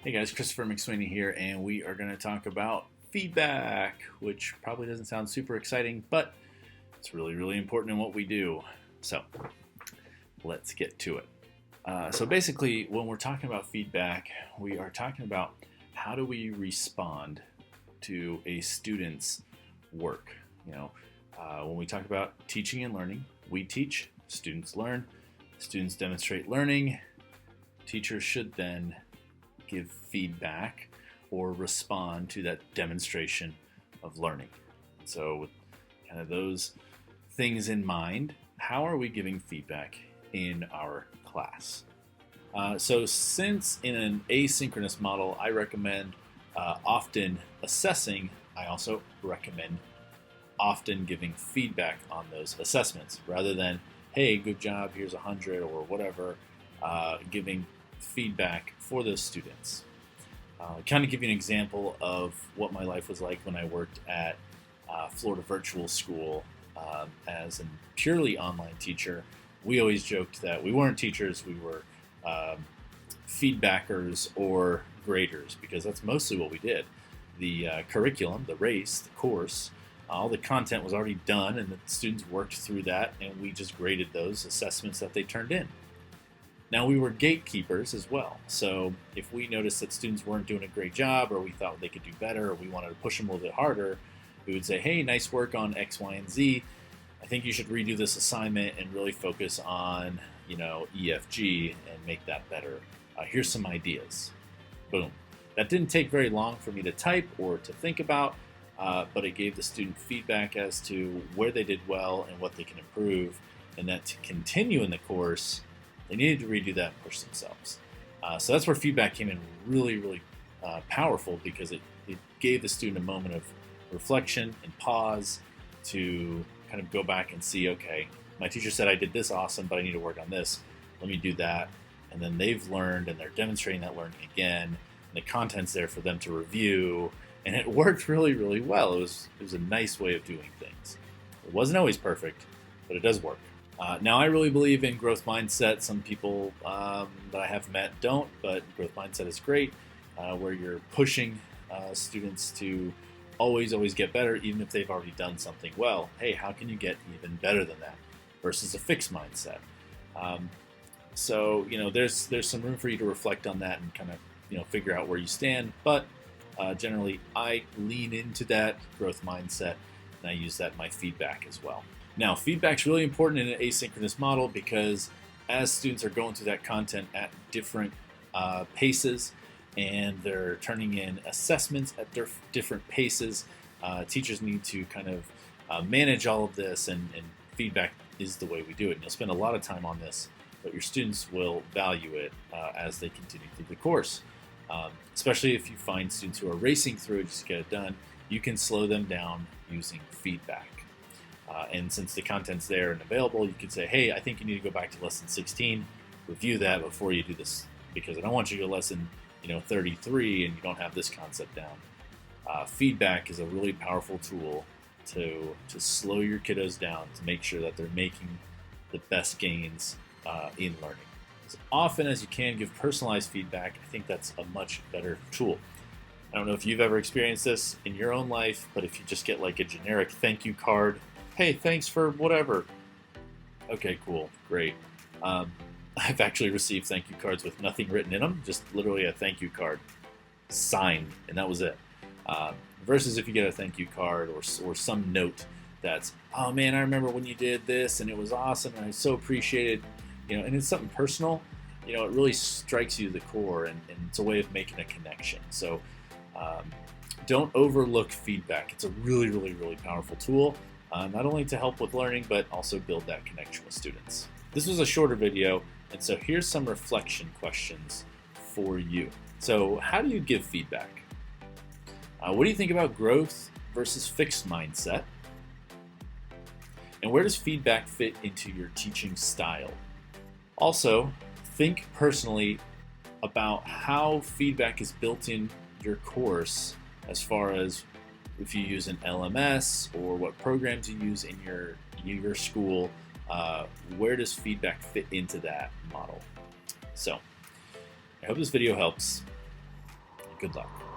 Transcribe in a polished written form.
Hey guys, Christopher McSweeney here, and we are going to talk about feedback, which probably doesn't sound super exciting, but it's really, really important in what we do. So let's get to it. So basically, when we're talking about feedback, we are talking about how do we respond to a student's work. When we talk about teaching and learning, we teach, students learn, students demonstrate learning. Teachers should then give feedback or respond to that demonstration of learning. So with kind of those things in mind, how are we giving feedback in our class? So since in an asynchronous model, I recommend often assessing, I also recommend often giving feedback on those assessments rather than, hey, good job, here's 100 or whatever, giving feedback for those students. Kind of give you an example of what my life was like when I worked at Florida Virtual School as a purely online teacher. We always joked that we weren't teachers, we were feedbackers or graders, because that's mostly what we did. The curriculum, the race, the course, all the content was already done, and the students worked through that, and we just graded those assessments that they turned in. Now, we were gatekeepers as well, so if we noticed that students weren't doing a great job, or we thought they could do better, or we wanted to push them a little bit harder, we would say, hey, nice work on X, Y, and Z. I think you should redo this assignment and really focus on, EFG and make that better. Here's some ideas. Boom. That didn't take very long for me to type or to think about, but it gave the student feedback as to where they did well and what they can improve, and that to continue in the course, they needed to redo that and push themselves. So that's where feedback came in really, really powerful, because it gave the student a moment of reflection and pause to kind of go back and see, okay, my teacher said I did this awesome, but I need to work on this. Let me do that. And then they've learned, and they're demonstrating that learning again. And the content's there for them to review. And it worked really, really well. It was a nice way of doing things. It wasn't always perfect, but it does work. Now, I really believe in growth mindset. Some people that I have met don't, but growth mindset is great, where you're pushing students to always get better, even if they've already done something well. Hey, how can you get even better than that? Versus a fixed mindset. So there's some room for you to reflect on that and kind of figure out where you stand. But generally, I lean into that growth mindset, and I use that in my feedback as well. Now, feedback's really important in an asynchronous model, because as students are going through that content at different paces, and they're turning in assessments at different paces, teachers need to kind of manage all of this, and feedback is the way we do it. And you'll spend a lot of time on this, but your students will value it as they continue through the course. Especially if you find students who are racing through it just to get it done, you can slow them down using feedback. And since the content's there and available, you could say, hey, I think you need to go back to lesson 16, review that before you do this, because I don't want you to lesson 33 and you don't have this concept down. Feedback is a really powerful tool to slow your kiddos down, to make sure that they're making the best gains in learning. As often as you can, give personalized feedback. I think that's a much better tool. I don't know if you've ever experienced this in your own life, but if you just get like a generic thank you card, hey, thanks for whatever. Okay, cool, great. I've actually received thank you cards with nothing written in them, just literally a thank you card signed, and that was it. Versus if you get a thank you card or some note that's, oh man, I remember when you did this and it was awesome and I so appreciated, and it's something personal, it really strikes you to the core, and it's a way of making a connection. So don't overlook feedback. It's a really, really, really powerful tool, not only to help with learning, but also build that connection with students. This was a shorter video, and so here's some reflection questions for you. So how do you give feedback? What do you think about growth versus fixed mindset? And where does feedback fit into your teaching style? Also, think personally about how feedback is built in your course, as far as if you use an LMS or what programs you use in your school. Where does feedback fit into that model? So, I hope this video helps. Good luck.